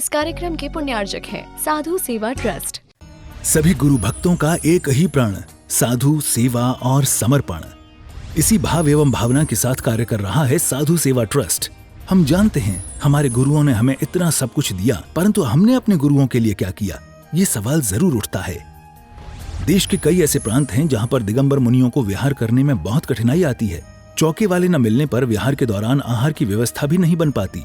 इस कार्यक्रम के पुण्यार्जक हैं साधु सेवा ट्रस्ट। सभी गुरु भक्तों का एक ही प्रण, साधु सेवा और समर्पण। इसी भाव एवं भावना के साथ कार्य कर रहा है साधु सेवा ट्रस्ट। हम जानते हैं हमारे गुरुओं ने हमें इतना सब कुछ दिया, परंतु हमने अपने गुरुओं के लिए क्या किया, ये सवाल जरूर उठता है। देश के कई ऐसे प्रांत हैं जहां पर दिगंबर मुनियों को विहार करने में बहुत कठिनाई आती है। चौके वाले न मिलने पर विहार के दौरान आहार की व्यवस्था भी नहीं बन पाती।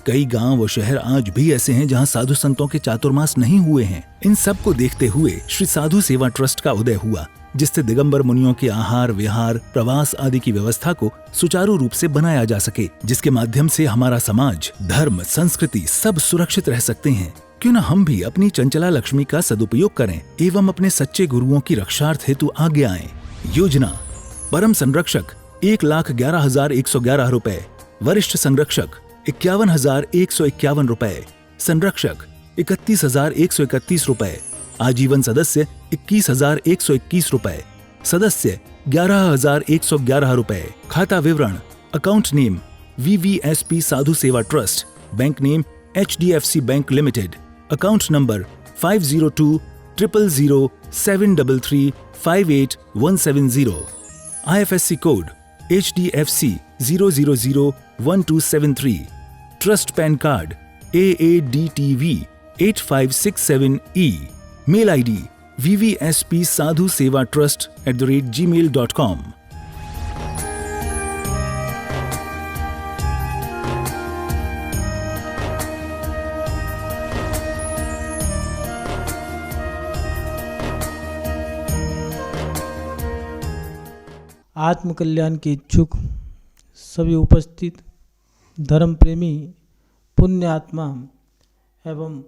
कई गांव व शहर आज भी ऐसे हैं जहां साधु संतों के चातुर्मास नहीं हुए हैं। इन सब को देखते हुए श्री साधु सेवा ट्रस्ट का उदय हुआ, जिससे दिगंबर मुनियों के आहार, विहार, प्रवास आदि की व्यवस्था को सुचारू रूप से बनाया जा सके, जिसके माध्यम से हमारा समाज, धर्म, संस्कृति सब सुरक्षित रह सकते हैं। क्यों न हम भी अपनी चंचला लक्ष्मी का सदुपयोग करें एवं अपने सच्चे गुरुओं की रक्षार्थ हेतु आगे आएं। योजना: परम संरक्षक 1,11,111 रुपए, वरिष्ठ संरक्षक 51,151 रुपए, संरक्षक 31,131 रुपए, आजीवन सदस्य 21,121 रुपए, सदस्य 11,111 रुपए। खाता विवरण: account name VVSP Sadhu Seva trust, bank name HDFC bank limited, account number 50200073358170, IFSC code HDFC 0001273, trust PAN card AADTV 8567E, mail ID vvspsadhusevatrust@gmail.com। आत्मकल्याण के इच्छुक सभी उपस्थित धर्म प्रेमी, पुण्य आत्मा एवं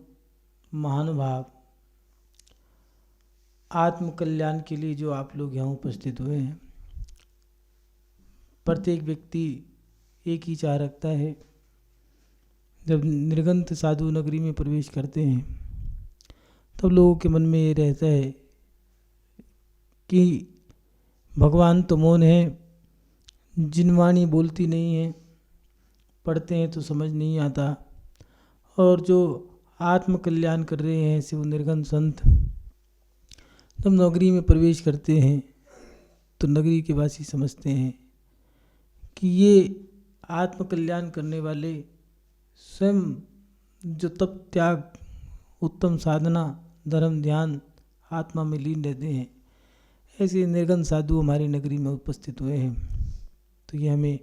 महानुभाव, आत्मकल्याण के लिए जो आप लोग यहाँ उपस्थित हुए हैं, प्रत्येक व्यक्ति एक ही चाह रखता है। जब निर्गंत साधु नगरी में प्रवेश करते हैं तब लोगों के मन में ये रहता है कि भगवान तो मौन है, जिनवाणी बोलती नहीं है, पढ़ते हैं तो समझ नहीं आता। और जो आत्मकल्याण कर रहे हैं ऐसे वो निर्गंत संत जब नगरी में प्रवेश करते हैं तो नगरी के वासी समझते हैं कि ये आत्मकल्याण करने वाले स्वयं जो तप, त्याग, उत्तम साधना, धर्म, ध्यान, आत्मा में लीन रहते हैं, ऐसे निर्गंत साधु हमारी नगरी में उपस्थित हुए हैं। तो ये हमें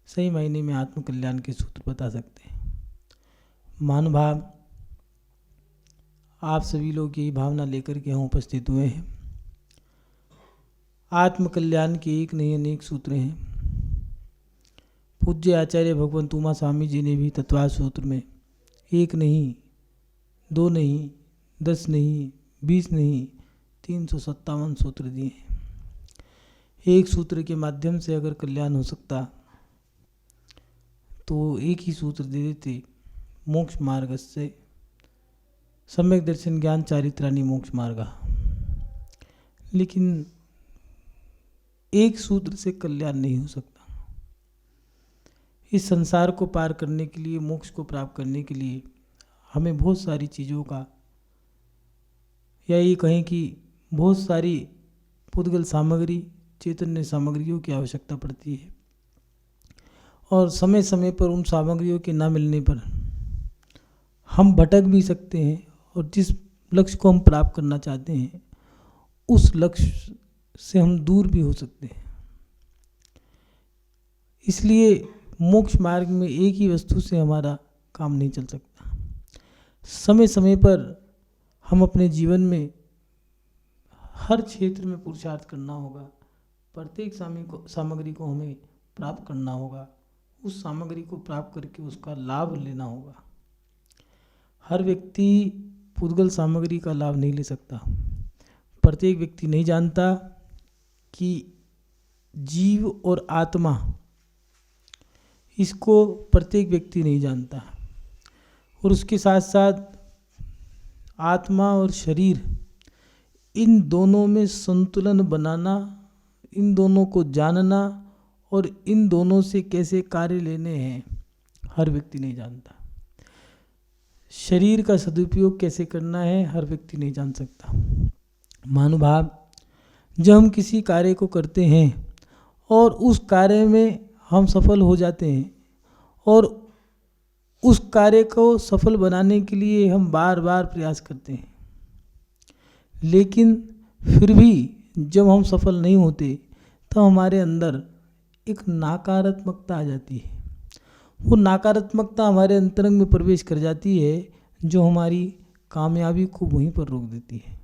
सही मायने में आत्मकल्याण के सूत्र बता सकते हैं। महानुभाव, आप सभी लोग यही भावना लेकर के यहाँ उपस्थित हुए हैं। आत्मकल्याण के एक नहीं अनेक सूत्र हैं। पूज्य आचार्य भगवंत उमा स्वामी जी ने भी तत्वार सूत्र में 1 नहीं, 2 नहीं, 10 नहीं, 20 नहीं, 357 सूत्र दिए हैं। एक सूत्र के माध्यम से अगर कल्याण हो सकता तो एक ही सूत्र दे देते, मोक्ष मार्ग से सम्यक दर्शन ज्ञान चारित्राणि मोक्ष मार्ग। लेकिन एक सूत्र से कल्याण नहीं हो सकता। इस संसार को पार करने के लिए, मोक्ष को प्राप्त करने के लिए हमें बहुत सारी चीज़ों का, या ये कहें कि बहुत सारी पुद्गल सामग्री, चैतन्य सामग्रियों की आवश्यकता पड़ती है। और समय समय पर उन सामग्रियों के ना मिलने पर हम भटक भी सकते हैं और जिस लक्ष्य को हम प्राप्त करना चाहते हैं उस लक्ष्य से हम दूर भी हो सकते हैं। इसलिए मोक्ष मार्ग में एक ही वस्तु से हमारा काम नहीं चल सकता। समय समय पर हम अपने जीवन में हर क्षेत्र में पुरुषार्थ करना होगा। प्रत्येक सामग्री को हमें प्राप्त करना होगा। उस सामग्री को प्राप्त करके उसका लाभ लेना होगा। हर व्यक्ति पुद्गल सामग्री का लाभ नहीं ले सकता। प्रत्येक व्यक्ति नहीं जानता कि जीव और आत्मा, इसको प्रत्येक व्यक्ति नहीं जानता। और उसके साथ साथ आत्मा और शरीर, इन दोनों में संतुलन बनाना, इन दोनों को जानना और इन दोनों से कैसे कार्य लेने हैं, हर व्यक्ति नहीं जानता। शरीर का सदुपयोग कैसे करना है हर व्यक्ति नहीं जान सकता। महानुभाव, जब हम किसी कार्य को करते हैं और उस कार्य में हम सफल हो जाते हैं और उस कार्य को सफल बनाने के लिए हम बार बार प्रयास करते हैं, लेकिन फिर भी जब हम सफल नहीं होते तो हमारे अंदर एक नकारात्मकता आ जाती है। वो नकारात्मकता हमारे अंतरंग में प्रवेश कर जाती है जो हमारी कामयाबी को वहीं पर रोक देती है।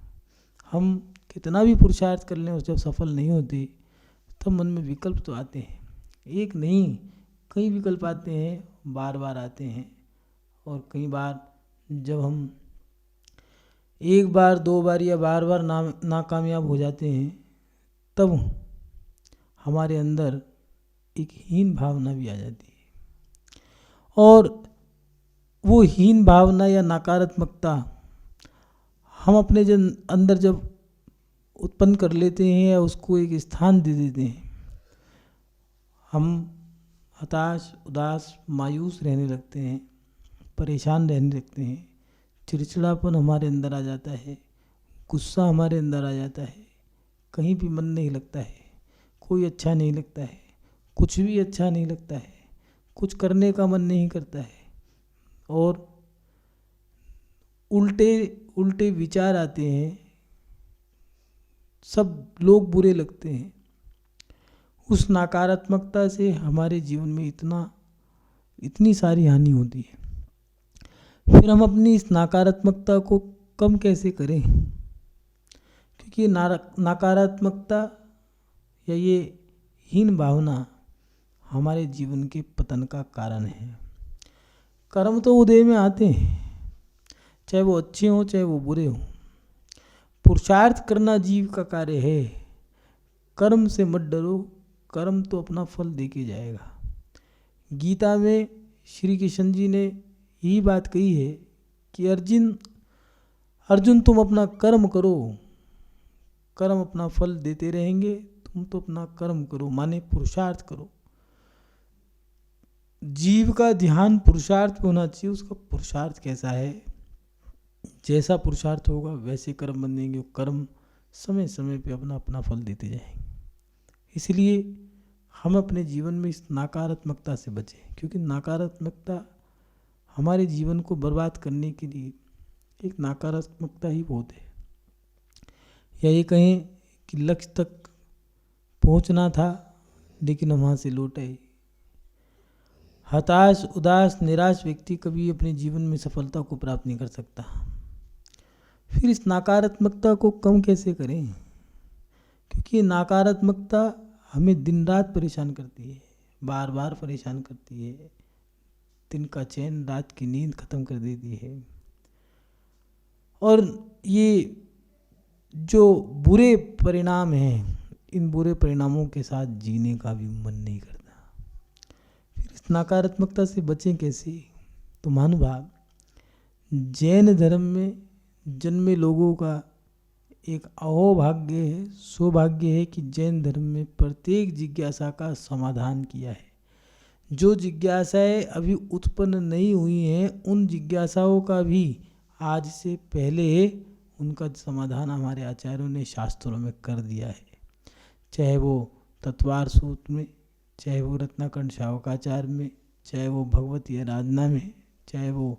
हम कितना भी पुरुषार्थ कर लें और जब सफल नहीं होते तब मन में विकल्प तो आते हैं, एक नहीं कई विकल्प आते हैं, बार बार आते हैं। और कई बार जब हम एक बार दो बार या बार बार नाकामयाब हो जाते हैं तब हमारे अंदर एक हीन भावना भी आ जाती है। और वो हीन भावना या नकारात्मकता हम अपने अंदर जब उत्पन्न कर लेते हैं या उसको एक स्थान दे देते हैं, हम हताश, उदास, मायूस रहने लगते हैं, परेशान रहने लगते हैं, चिड़चिड़ापन हमारे अंदर आ जाता है, गुस्सा हमारे अंदर आ जाता है, कहीं भी मन नहीं लगता है, कोई अच्छा नहीं लगता है, कुछ भी अच्छा नहीं लगता है, कुछ करने का मन नहीं करता है और उल्टे उल्टे विचार आते हैं, सब लोग बुरे लगते हैं। उस नकारात्मकता से हमारे जीवन में इतनी सारी हानि होती है। फिर हम अपनी इस नकारात्मकता को कम कैसे करें, क्योंकि नकारात्मकता या ये हीन भावना हमारे जीवन के पतन का कारण है। कर्म तो उदय में आते हैं, चाहे वो अच्छे हों चाहे वो बुरे हों। पुरुषार्थ करना जीव का कार्य है, कर्म से मत डरो, कर्म तो अपना फल देके जाएगा। गीता में श्री कृष्ण जी ने यही बात कही है कि अर्जुन तुम अपना कर्म करो, कर्म अपना फल देते रहेंगे, तुम तो अपना कर्म करो, माने पुरुषार्थ करो। जीव का ध्यान पुरुषार्थ पे होना चाहिए। उसका पुरुषार्थ कैसा है, जैसा पुरुषार्थ होगा वैसे कर्म बनेंगे, कर्म समय समय पे अपना अपना फल देते जाएंगे। इसलिए हम अपने जीवन में इस नकारात्मकता से बचें, क्योंकि नकारात्मकता हमारे जीवन को बर्बाद करने के लिए एक नकारात्मकता ही बहुत है। या ये कहें कि लक्ष्य तक पहुंचना था लेकिन हम वहाँ से लौट आए। हताश, उदास, निराश व्यक्ति कभी अपने जीवन में सफलता को प्राप्त नहीं कर सकता। फिर इस नकारात्मकता को कम कैसे करें, क्योंकि नकारात्मकता हमें दिन रात परेशान करती है, बार बार परेशान करती है, दिन का चैन रात की नींद खत्म कर देती है। और ये जो बुरे परिणाम हैं, इन बुरे परिणामों के साथ जीने का भी मन नहीं करता। फिर इस नकारात्मकता से बचें कैसे? तो महानुभाव, जैन धर्म में जन्मे लोगों का एक अहोभाग्य है, सौभाग्य है कि जैन धर्म में प्रत्येक जिज्ञासा का समाधान किया है। जो जिज्ञासाएं अभी उत्पन्न नहीं हुई हैं, उन जिज्ञासाओं का भी आज से पहले उनका समाधान हमारे आचार्यों ने शास्त्रों में कर दिया है। चाहे वो तत्वार सूत्र में, चाहे वो रत्नाकंड शावकाचार्य में, चाहे वो भगवती आराधना में, चाहे वो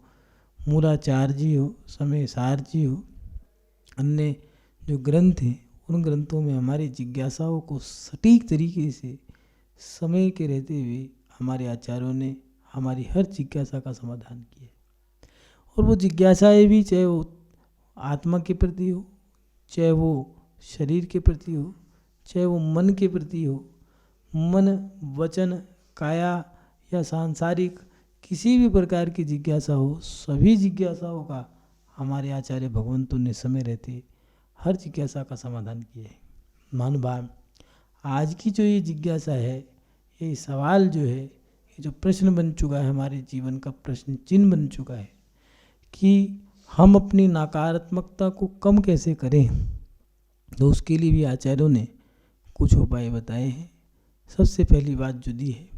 मूलाचार्य जी हो, समय सार जी हो, अन्य जो ग्रंथ हैं उन ग्रंथों में हमारी जिज्ञासाओं को सटीक तरीके से समय के रहते हुए हमारे आचार्यों ने हमारी हर जिज्ञासा का समाधान किया। और वो जिज्ञासाएं भी चाहे वो आत्मा के प्रति हो, चाहे वो शरीर के प्रति हो, चाहे वो मन के प्रति हो, मन, वचन, काया या सांसारिक किसी भी प्रकार की जिज्ञासा हो, सभी जिज्ञासाओं का हमारे आचार्य भगवंतों ने समय रहते हर जिज्ञासा का समाधान किया है। महानुभाव, आज की जो ये जिज्ञासा है, ये सवाल जो है, ये जो प्रश्न बन चुका है, हमारे जीवन का प्रश्न चिन्ह बन चुका है कि हम अपनी नकारात्मकता को कम कैसे करें। तो उसके लिए भी आचार्यों ने कुछ उपाय बताए हैं। सबसे पहली बात जो दी है,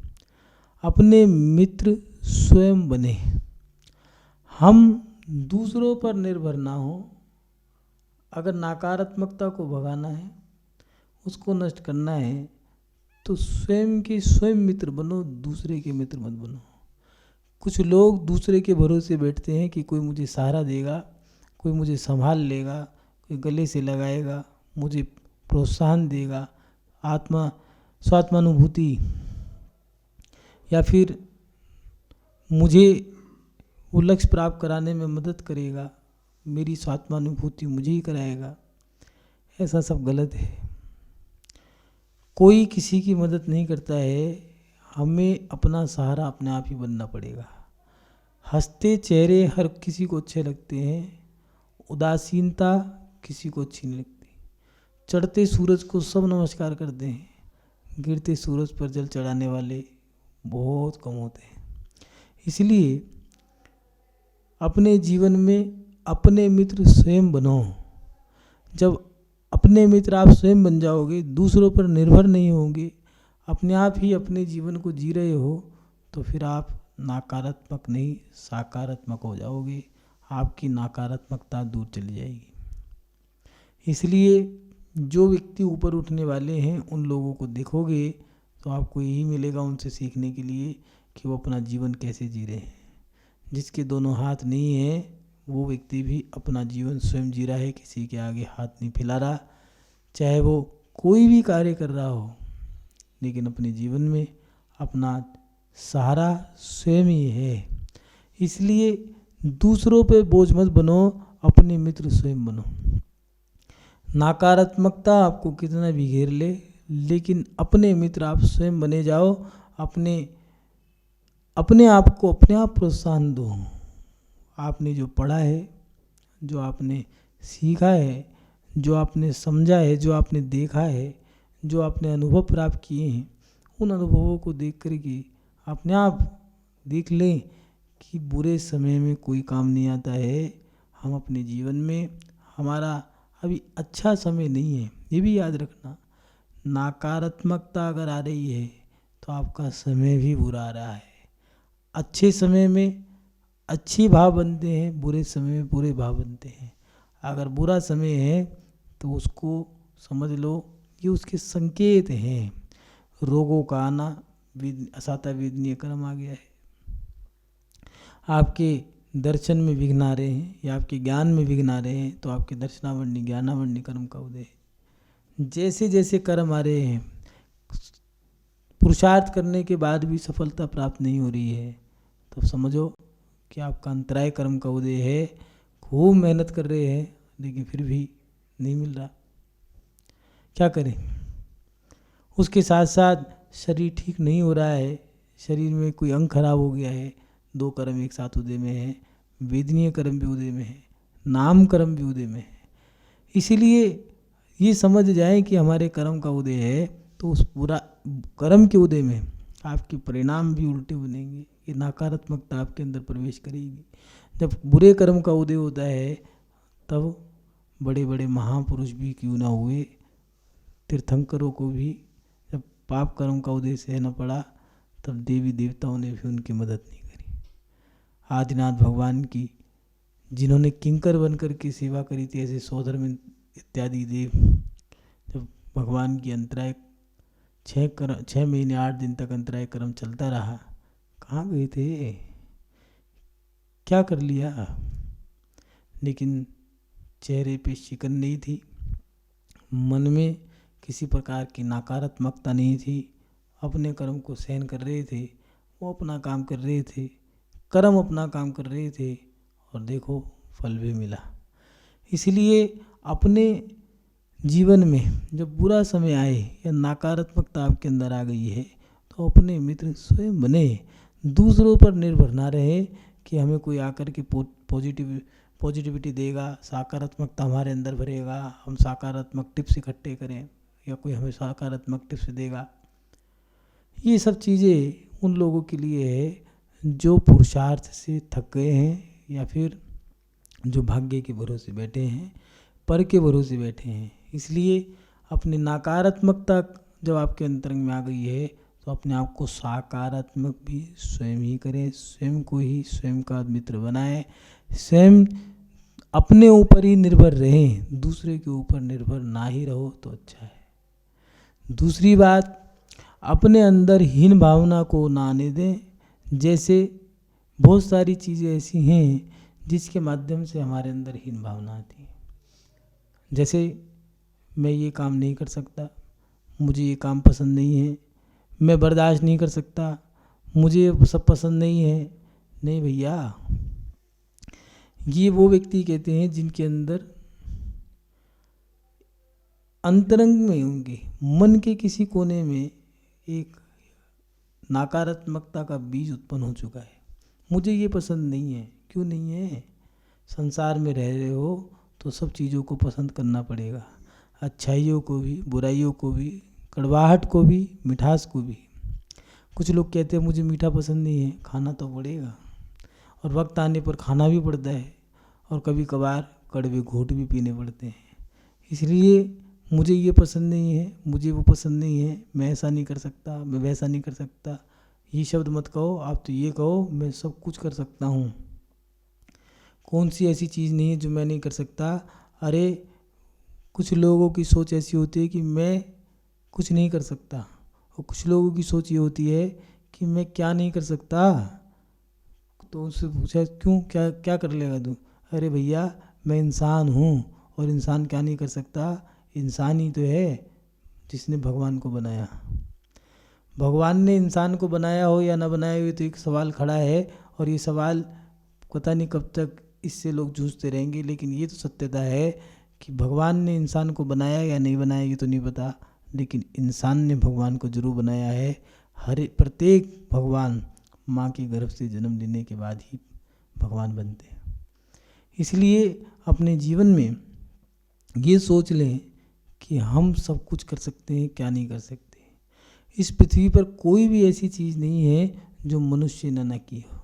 अपने मित्र स्वयं बने। हम दूसरों पर निर्भर ना हो। अगर नकारात्मकता को भगाना है, उसको नष्ट करना है, तो स्वयं के स्वयं मित्र बनो, दूसरे के मित्र मत बनो। कुछ लोग दूसरे के भरोसे बैठते हैं कि कोई मुझे सहारा देगा, कोई मुझे संभाल लेगा, कोई गले से लगाएगा, मुझे प्रोत्साहन देगा, स्वात्मानुभूति, या फिर मुझे वो लक्ष्य प्राप्त कराने में मदद करेगा, मेरी स्वात्मानुभूति मुझे ही कराएगा। ऐसा सब गलत है। कोई किसी की मदद नहीं करता है, हमें अपना सहारा अपने आप ही बनना पड़ेगा। हंसते चेहरे हर किसी को अच्छे लगते हैं, उदासीनता किसी को अच्छी नहीं लगती। चढ़ते सूरज को सब नमस्कार करते हैं, गिरते सूरज पर जल चढ़ाने वाले बहुत कम होते हैं। इसलिए अपने जीवन में अपने मित्र स्वयं बनो। जब अपने मित्र आप स्वयं बन जाओगे, दूसरों पर निर्भर नहीं होंगे, अपने आप ही अपने जीवन को जी रहे हो, तो फिर आप नकारात्मक नहीं सकारात्मक हो जाओगे। आपकी नकारात्मकता दूर चली जाएगी। इसलिए जो व्यक्ति ऊपर उठने वाले हैं, उन लोगों को देखोगे तो आपको यही मिलेगा उनसे सीखने के लिए कि वो अपना जीवन कैसे जी रहे हैं। जिसके दोनों हाथ नहीं हैं, वो व्यक्ति भी अपना जीवन स्वयं जी रहा है, किसी के आगे हाथ नहीं फैला रहा। चाहे वो कोई भी कार्य कर रहा हो, लेकिन अपने जीवन में अपना सहारा स्वयं ही है। इसलिए दूसरों पे बोझ मत बनो, अपने मित्र स्वयं बनो। नकारात्मकता आपको कितना भी घेर ले, लेकिन अपने मित्र आप स्वयं बने जाओ। अपने आप को अपने आप प्रोत्साहन दो। आपने जो पढ़ा है, जो आपने सीखा है, जो आपने समझा है, जो आपने देखा है, जो आपने अनुभव प्राप्त किए हैं, उन अनुभवों को देख कर के अपने आप देख लें कि बुरे समय में कोई काम नहीं आता है। हम अपने जीवन में, हमारा अभी अच्छा समय नहीं है, ये भी याद रखना। नकारात्मकता अगर आ रही है तो आपका समय भी बुरा आ रहा है। अच्छे समय में अच्छे भाव बनते हैं, बुरे समय में बुरे भाव बनते हैं। अगर बुरा समय है तो उसको समझ लो ये उसके संकेत हैं। रोगों का आना, असाता वेदनीय कर्म आ गया है। आपके दर्शन में विघ्न आ रहे हैं या आपके ज्ञान में विघ्न आ रहे हैं, तो आपके दर्शनावरणी ज्ञानावरणी कर्म का उदय है। जैसे जैसे कर्म आ रहे हैं, पुरुषार्थ करने के बाद भी सफलता प्राप्त नहीं हो रही है, तो समझो कि आपका अंतराय कर्म का उदय है। खूब मेहनत कर रहे हैं, लेकिन फिर भी नहीं मिल रहा, क्या करें। उसके साथ साथ शरीर ठीक नहीं हो रहा है, शरीर में कोई अंग खराब हो गया है। दो कर्म एक साथ उदय में है, वेदनीय कर्म भी उदय में है, नाम कर्म भी उदय में है। इसीलिए ये समझ जाए कि हमारे कर्म का उदय है, तो उस पूरा कर्म के उदय में आपके परिणाम भी उल्टे बनेंगे। ये नकारात्मकता आपके अंदर प्रवेश करेगी। जब बुरे कर्म का उदय होता है, तब बड़े बड़े महापुरुष भी क्यों ना हुए, तीर्थंकरों को भी जब पाप कर्म का उदय सहना पड़ा, तब देवी देवताओं ने भी उनकी मदद नहीं करी। आदिनाथ भगवान की जिन्होंने किंकर बनकर के सेवा करी थी, ऐसे सौधर्म इत्यादि देव, जब भगवान की अंतराय 6 महीने 8 दिन तक अंतराय कर्म चलता रहा, कहाँ गए थे, क्या कर लिया। लेकिन चेहरे पे शिकन नहीं थी, मन में किसी प्रकार की नकारात्मकता नहीं थी। अपने कर्म को सहन कर रहे थे, वो अपना काम कर रहे थे, कर्म अपना काम कर रहे थे, और देखो फल भी मिला। इसलिए अपने जीवन में जब बुरा समय आए या नकारात्मकता आपके अंदर आ गई है, तो अपने मित्र स्वयं बने। दूसरों पर निर्भर ना रहे कि हमें कोई आकर के पॉजिटिविटी देगा, सकारात्मकता हमारे अंदर भरेगा, हम सकारात्मक टिप्स इकट्ठे करें, या कोई हमें सकारात्मक टिप्स देगा। ये सब चीज़ें उन लोगों के लिए है जो पुरुषार्थ से थक गए हैं, या फिर जो भाग्य के भरोसे बैठे हैं, पर के भरोसे बैठे हैं। इसलिए अपनी नकारात्मकता जब आपके अंतरंग में आ गई है, तो अपने आप को सकारात्मक भी स्वयं ही करें, स्वयं को ही स्वयं का मित्र बनाएं। स्वयं अपने ऊपर ही निर्भर रहें, दूसरे के ऊपर निर्भर ना ही रहो तो अच्छा है। दूसरी बात, अपने अंदर हीन भावना को ना आने दें। जैसे बहुत सारी चीज़ें ऐसी हैं जिसके माध्यम से हमारे अंदर हीन भावना आती है। जैसे मैं ये काम नहीं कर सकता, मुझे ये काम पसंद नहीं है, मैं बर्दाश्त नहीं कर सकता, मुझे ये सब पसंद नहीं है। नहीं भैया, ये वो व्यक्ति कहते हैं जिनके अंदर अंतरंग में होंगे, मन के किसी कोने में एक नकारात्मकता का बीज उत्पन्न हो चुका है। मुझे ये पसंद नहीं है। क्यों नहीं है? संसार में रह रहे हो तो सब चीज़ों को पसंद करना पड़ेगा, अच्छाइयों को भी, बुराइयों को भी, कड़वाहट को भी, मिठास को भी। कुछ लोग कहते हैं मुझे मीठा पसंद नहीं है, खाना तो पड़ेगा, और वक्त आने पर खाना भी पड़ता है, और कभी कभार कड़वे घूंट भी पीने पड़ते हैं। इसलिए मुझे ये पसंद नहीं है, मुझे वो पसंद नहीं है, मैं ऐसा नहीं कर सकता, मैं वैसा नहीं कर सकता। ये शब्द मत कहो, आप तो ये कहो मैं सब कुछ कर सकता हूँ। कौन सी ऐसी चीज़ नहीं है जो मैं नहीं कर सकता? अरे कुछ लोगों की सोच ऐसी होती है कि मैं कुछ नहीं कर सकता, और कुछ लोगों की सोच ये होती है कि मैं क्या नहीं कर सकता। तो उनसे पूछा क्यों, क्या क्या कर लेगा तू? अरे भैया मैं इंसान हूँ, और इंसान क्या नहीं कर सकता? इंसान ही तो है जिसने भगवान को बनाया। भगवान ने इंसान को बनाया हो या ना बनाया हो, तो एक सवाल खड़ा है, और ये सवाल पता नहीं कब तक इससे लोग जूझते रहेंगे। लेकिन ये तो सत्यता है कि भगवान ने इंसान को बनाया या नहीं बनाया ये तो नहीं पता, लेकिन इंसान ने भगवान को जरूर बनाया है। हर प्रत्येक भगवान माँ के गर्भ से जन्म लेने के बाद ही भगवान बनते हैं। इसलिए अपने जीवन में ये सोच लें कि हम सब कुछ कर सकते हैं, क्या नहीं कर सकते। इस पृथ्वी पर कोई भी ऐसी चीज़ नहीं है जो मनुष्य ने न की हो,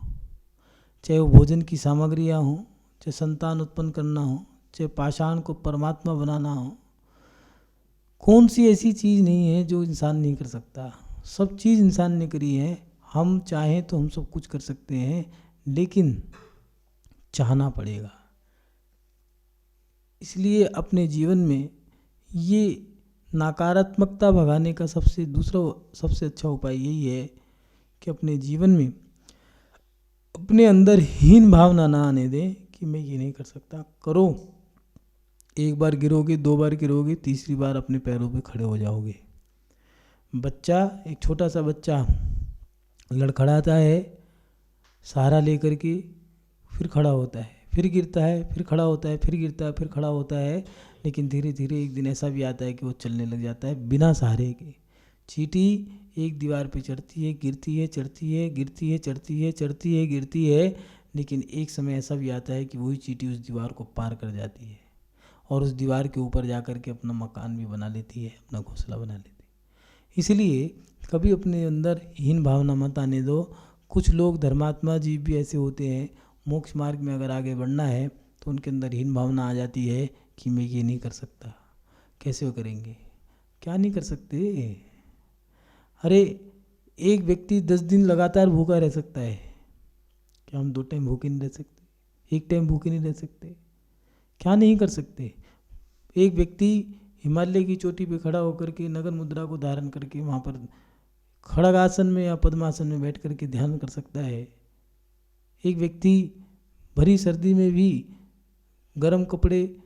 चाहे वो भोजन की सामग्रियाँ हों, चाहे संतान उत्पन्न करना हो, चाहे पाषाण को परमात्मा बनाना हो। कौन सी ऐसी चीज़ नहीं है जो इंसान नहीं कर सकता? सब चीज़ इंसान ने करी है। हम चाहें तो हम सब कुछ कर सकते हैं, लेकिन चाहना पड़ेगा। इसलिए अपने जीवन में ये नकारात्मकता भगाने का सबसे अच्छा उपाय यही है कि अपने जीवन में अपने अंदर हीन भावना ना आने दें कि मैं ये नहीं कर सकता। करो, एक बार गिरोगे, दो बार गिरोगे, तीसरी बार अपने पैरों पे खड़े हो जाओगे। बच्चा, एक छोटा सा बच्चा लड़खड़ाता है, सहारा लेकर के फिर खड़ा होता है, फिर गिरता है, फिर खड़ा होता है, फिर गिरता है, फिर खड़ा होता है। लेकिन धीरे धीरे एक दिन ऐसा भी आता है कि वो चलने लग जाता है बिना सहारे के। चींटी एक दीवार पे चढ़ती है, गिरती है, चढ़ती है, गिरती है, चढ़ती है, चढ़ती है, गिरती है, लेकिन एक समय ऐसा भी आता है कि वही चींटी उस दीवार को पार कर जाती है, और उस दीवार के ऊपर जा कर के अपना मकान भी बना लेती है, अपना घोंसला बना लेती है। इसलिए कभी अपने अंदर हीन भावना मत आने दो। कुछ लोग धर्मात्मा जीव भी ऐसे होते हैं, मोक्ष मार्ग में अगर आगे बढ़ना है तो उनके अंदर हीन भावना आ जाती है कि मैं ये नहीं कर सकता। कैसे वो करेंगे? क्या नहीं कर सकते? अरे एक व्यक्ति 10 दिन लगातार भूखा रह सकता है, क्या हम 2 टाइम भूखे नहीं रह सकते? 1 टाइम भूखे नहीं रह सकते? क्या नहीं कर सकते? एक व्यक्ति हिमालय की चोटी पे खड़ा होकर के नगर मुद्रा को धारण करके वहाँ पर खड़ग आसन में या पद्मासन में बैठ करके ध्यान कर सकता है। एक व्यक्ति भरी सर्दी में भी गर्म कपड़े,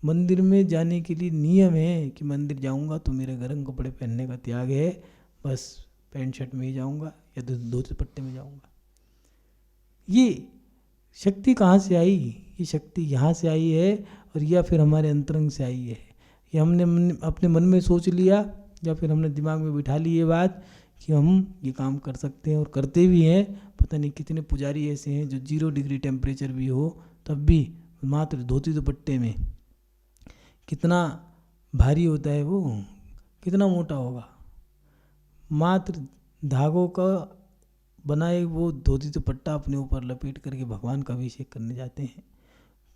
मंदिर में जाने के लिए नियम है कि मंदिर जाऊंगा तो मेरे गर्म कपड़े पहनने का त्याग है, बस पैंट शर्ट में ही जाऊंगा या धोती पट्टे में जाऊंगा। ये शक्ति कहाँ से आई? ये शक्ति यहाँ से आई है, और या फिर हमारे अंतरंग से आई है। ये हमने अपने मन में सोच लिया, या फिर हमने दिमाग में बिठा ली ये बात कि हम ये काम कर सकते हैं, और करते भी हैं। पता नहीं कितने पुजारी ऐसे हैं जो 0 डिग्री टेम्परेचर भी हो तब भी मात्र धोती दुपट्टे में, कितना भारी होता है वो, कितना मोटा होगा, मात्र धागों का बनाए वो धोती दुपट्टा अपने ऊपर लपेट करके भगवान का अभिषेक करने जाते हैं।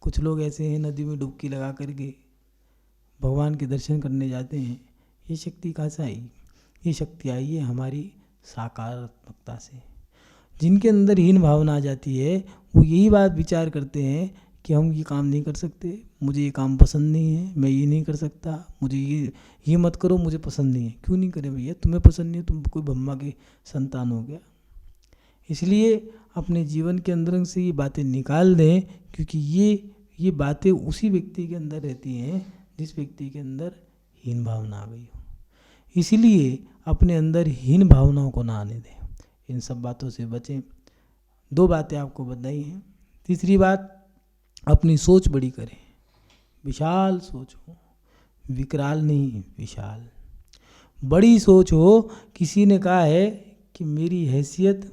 कुछ लोग ऐसे हैं नदी में डुबकी लगा करके भगवान के दर्शन करने जाते हैं। ये शक्ति कहाँ से आई? ये शक्ति आई है हमारी सकारात्मकता से। जिनके अंदर हीन भावना आ जाती है वो यही बात विचार करते हैं कि हम ये काम नहीं कर सकते, मुझे ये काम पसंद नहीं है, मैं ये नहीं कर सकता, मुझे ये मत करो, मुझे पसंद नहीं है। क्यों नहीं करे भैया? तुम्हें पसंद नहीं है, तुम कोई ब्रह्मा के संतान हो गया। इसलिए अपने जीवन के अंदर से ये बातें निकाल दें, क्योंकि ये बातें उसी व्यक्ति के अंदर रहती हैं जिस व्यक्ति के अंदर हीन भावना आ गई हो। इसलिए अपने अंदर हीन भावनाओं को ना आने दें, इन सब बातों से बचें। 2 बातें आपको बताई हैं। तीसरी बात, अपनी सोच बड़ी करें, विशाल सोच हो, विकराल नहीं, विशाल बड़ी सोच हो। किसी ने कहा है कि मेरी हैसियत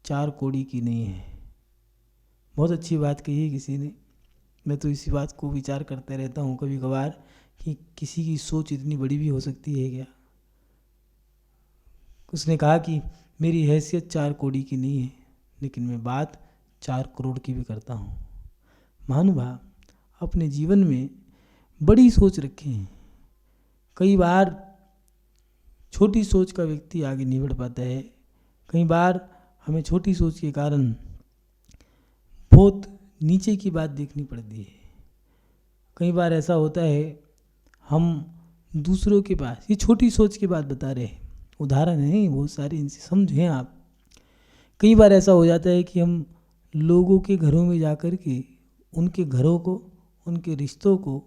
4 कौड़ी की नहीं है। बहुत अच्छी बात कही है किसी ने। मैं तो इसी बात को विचार करते रहता हूँ कभी कभार कि किसी की सोच इतनी बड़ी भी हो सकती है क्या। उसने कहा कि मेरी हैसियत 4 कौड़ी की नहीं है, लेकिन मैं बात 4 करोड़ की भी करता हूँ। महानुभाव, अपने जीवन में बड़ी सोच रखें। कई बार छोटी सोच का व्यक्ति आगे नहीं बढ़ पाता है। कई बार हमें छोटी सोच के कारण बहुत नीचे की बात देखनी पड़ती है। कई बार ऐसा होता है, हम दूसरों के पास, ये छोटी सोच की बात बता रहे हैं, उदाहरण है बहुत सारे, इनसे समझें आप। कई बार ऐसा हो जाता है कि हम लोगों के घरों में जाकर के उनके घरों को, उनके रिश्तों को,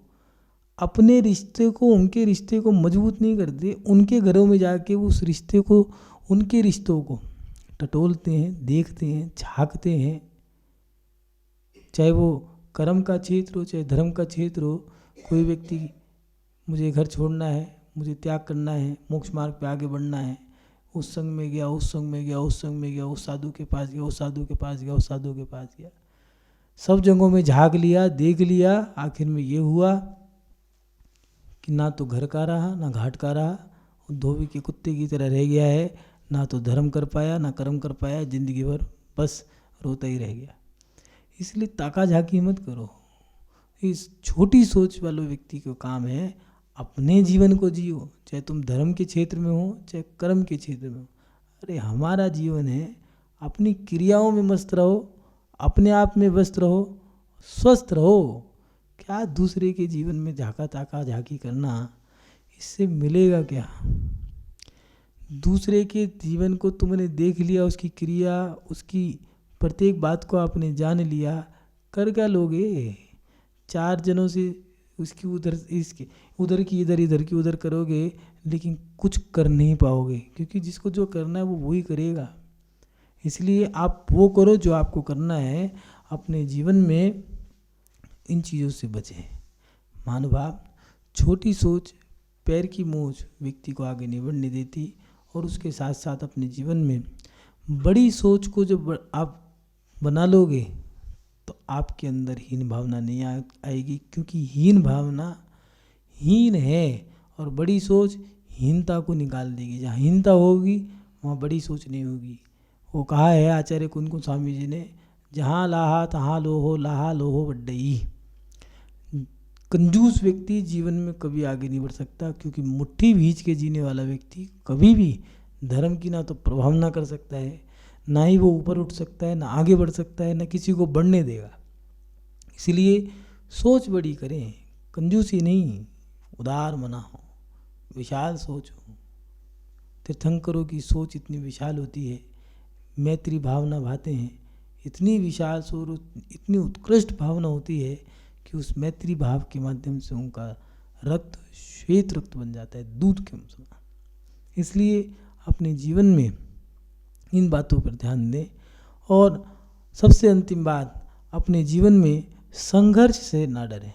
अपने रिश्ते को, उनके रिश्ते को मजबूत नहीं करते। उनके घरों में जाके उस रिश्ते को, उनके रिश्तों को टटोलते हैं, देखते हैं, झांकते हैं। चाहे वो कर्म का क्षेत्र हो, चाहे धर्म का क्षेत्र हो। कोई व्यक्ति, मुझे घर छोड़ना है, मुझे त्याग करना है, मोक्ष मार्ग पे आगे बढ़ना है, उस संग में गया, उस संग में गया, उस संग में गया, उस साधु के पास गया, उस साधु के पास गया, उस साधु के पास गया, सब जगहों में झांक लिया, देख लिया। आखिर में ये हुआ कि ना तो घर का रहा, ना घाट का रहा, धोबी के कुत्ते की तरह रह गया है। ना तो धर्म कर पाया, ना कर्म कर पाया, जिंदगी भर बस रोता ही रह गया। इसलिए ताका झाकी मत करो। इस छोटी सोच वाले व्यक्ति को काम है, अपने जीवन को जियो, चाहे तुम धर्म के क्षेत्र में हो, चाहे कर्म के क्षेत्र में हो। अरे हमारा जीवन है, अपनी क्रियाओं में मस्त रहो, अपने आप में व्यस्त रहो, स्वस्थ रहो। क्या दूसरे के जीवन में झाका ताका झाकी करना, इससे मिलेगा क्या? दूसरे के जीवन को तुमने देख लिया, उसकी क्रिया, उसकी प्रत्येक बात को आपने जान लिया, कर क्या लोगे? 4 जनों से उसकी उधर, इसकी उधर की इधर, इधर की उधर करोगे, लेकिन कुछ कर नहीं पाओगे, क्योंकि जिसको जो करना है वो वही करेगा। इसलिए आप वो करो जो आपको करना है। अपने जीवन में इन चीज़ों से बचें। महानुभाव, छोटी सोच, पैर की मोच व्यक्ति को आगे नहीं बढ़ने देती। और उसके साथ साथ अपने जीवन में बड़ी सोच को जब आप बना लोगे तो आपके अंदर हीन भावना नहीं आएगी, क्योंकि हीन भावना हीन है और बड़ी सोच हीनता को निकाल देगी। जहाँ हीनता होगी वहाँ बड़ी सोच नहीं होगी। वो कहा है आचार्य कुंकुम स्वामी जी ने, जहाँ लाहा तहाँ लोहो, लाहा लोहो वड्डई। कंजूस व्यक्ति जीवन में कभी आगे नहीं बढ़ सकता, क्योंकि मुट्ठी भींच के जीने वाला व्यक्ति कभी भी धर्म की ना तो प्रभाव ना कर सकता है, ना ही वो ऊपर उठ सकता है, ना आगे बढ़ सकता है, ना किसी को बढ़ने देगा। इसलिए सोच बड़ी करें, कंजूसी नहीं, उदार मना हो, विशाल सोच हो। तीर्थंकरों की सोच इतनी विशाल होती है, मैत्री भावना भाते हैं, इतनी विशाल सोच, इतनी उत्कृष्ट भावना होती है कि उस मैत्री भाव के माध्यम से उनका रक्त श्वेत रक्त बन जाता है, दूध के समान। इसलिए अपने जीवन में इन बातों पर ध्यान दें। और सबसे अंतिम बात, अपने जीवन में संघर्ष से ना डरें।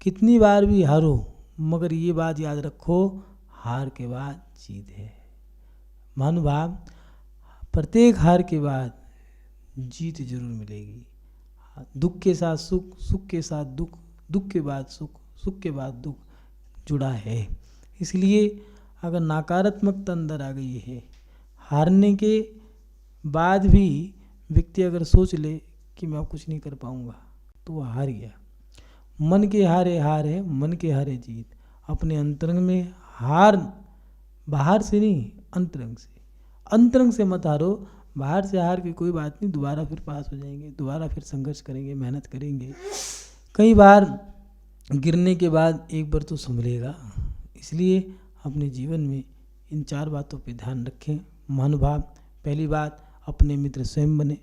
कितनी बार भी हारो, मगर ये बात याद रखो, हार के बाद जीत है। महानुभाव, प्रत्येक हार के बाद जीत जरूर मिलेगी। दुख के साथ सुख, सुख के साथ दुख, दुख के बाद सुख, सुख के बाद दुख जुड़ा है। इसलिए अगर नकारात्मकता अंदर आ गई है, हारने के बाद भी व्यक्ति अगर सोच ले कि मैं कुछ नहीं कर पाऊंगा, तो वह हार गया। मन के हारे हार है, मन के हारे जीत। अपने अंतरंग में हार, बाहर से नहीं, अंतरंग से। अंतरंग से मत हारो, बाहर से हार के कोई बात नहीं, दोबारा फिर पास हो जाएंगे, दोबारा फिर संघर्ष करेंगे, मेहनत करेंगे। कई बार गिरने के बाद एक बार तो संभलेगा। इसलिए अपने जीवन में इन 4 बातों पे ध्यान रखें। महानुभाव, पहली बात अपने मित्र स्वयं बने।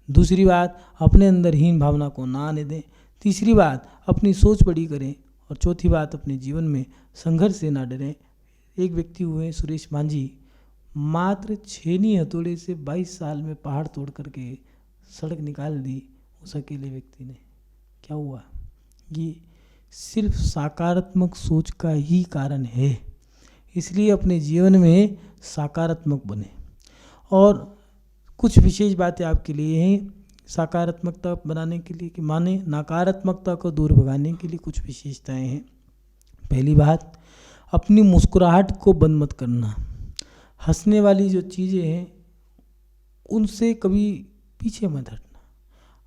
दूसरी बात अपने अंदर हीन भावना को ना आने दें। तीसरी बात अपनी सोच बड़ी करें। और चौथी बात अपने जीवन में संघर्ष से ना डरें। एक व्यक्ति हुए सुरेश मांझी, मात्र 6 हथौड़े से 22 साल में पहाड़ तोड़ करके सड़क निकाल दी उस अकेले व्यक्ति ने। क्या हुआ? ये सिर्फ सकारात्मक सोच का ही कारण है। इसलिए अपने जीवन में सकारात्मक बने। और कुछ विशेष बातें आपके लिए हैं सकारात्मकता बनाने के लिए, कि माने नकारात्मकता को दूर भगाने के लिए कुछ विशेषताएं हैं। पहली बात, अपनी मुस्कुराहट को बंद मत करना। हंसने वाली जो चीज़ें हैं उनसे कभी पीछे मत हटना।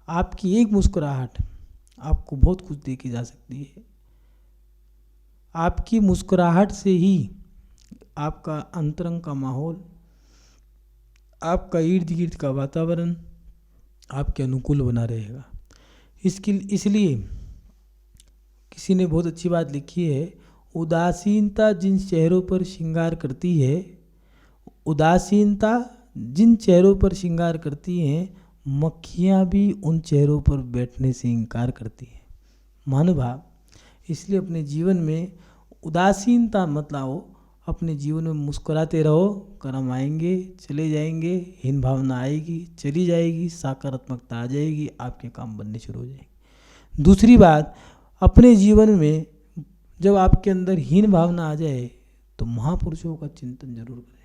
आपकी एक मुस्कुराहट आपको बहुत कुछ दे के जा सकती है। आपकी मुस्कुराहट से ही आपका अंतरंग का माहौल, आपका इर्द गिर्द का वातावरण आपके अनुकूल बना रहेगा। इसलिए किसी ने बहुत अच्छी बात लिखी है, उदासीनता जिन चेहरों पर श्रृंगार करती है, उदासीनता जिन चेहरों पर श्रृंगार करती हैं, मक्खियाँ भी उन चेहरों पर बैठने से इनकार करती हैं। महानुभाव, इसलिए अपने जीवन में उदासीनता मत लाओ। अपने जीवन में मुस्कुराते रहो, कर्म आएंगे चले जाएंगे, हीन भावना आएगी चली जाएगी, सकारात्मकता आ जाएगी, आपके काम बनने शुरू हो जाएंगे। दूसरी बात, अपने जीवन में जब आपके अंदर हीन भावना आ जाए तो महापुरुषों का चिंतन जरूर करें।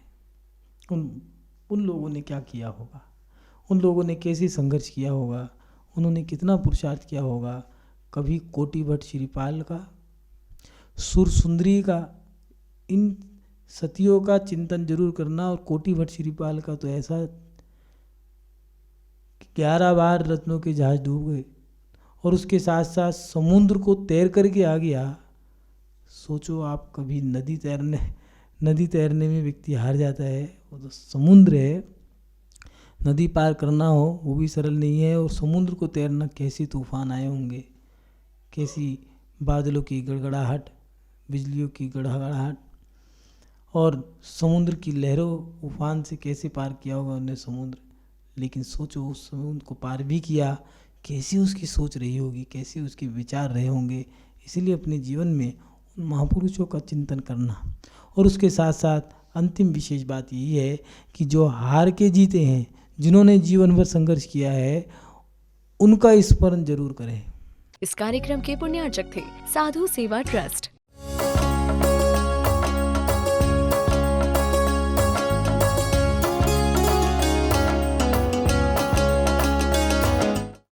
उन लोगों ने क्या किया होगा, उन लोगों ने कैसे संघर्ष किया होगा, उन्होंने कितना पुरुषार्थ किया होगा। कभी कोटि भट्ट श्रीपाल का, सुर सुंदरी का, इन सतियों का चिंतन जरूर करना। और कोटि भट्ट श्रीपाल का तो ऐसा 11 बार रत्नों के जहाज डूब गए और उसके साथ साथ समुद्र को तैर करके आ गया। सोचो आप, कभी नदी तैरने में व्यक्ति हार जाता है, वो तो समुद्र है। नदी पार करना हो वो भी सरल नहीं है, और समुद्र को तैरना, कैसी तूफान आए होंगे, कैसी बादलों की गड़गड़ाहट, बिजलियों की गड़गड़ाहट, और समुद्र की लहरों उफान से कैसे पार किया होगा उन्हें समुद्र। लेकिन सोचो, उस समुद्र को पार भी किया, कैसी उसकी सोच रही होगी, कैसे उसके विचार रहे होंगे। इसलिए अपने जीवन में उन महापुरुषों का चिंतन करना। और उसके साथ साथ अंतिम विशेष बात यही है कि जो हार के जीते हैं, जिन्होंने जीवन भर संघर्ष किया है, उनका स्मरण जरूर करें। इस कार्यक्रम के पुण्यार्चक थे साधु सेवा ट्रस्ट।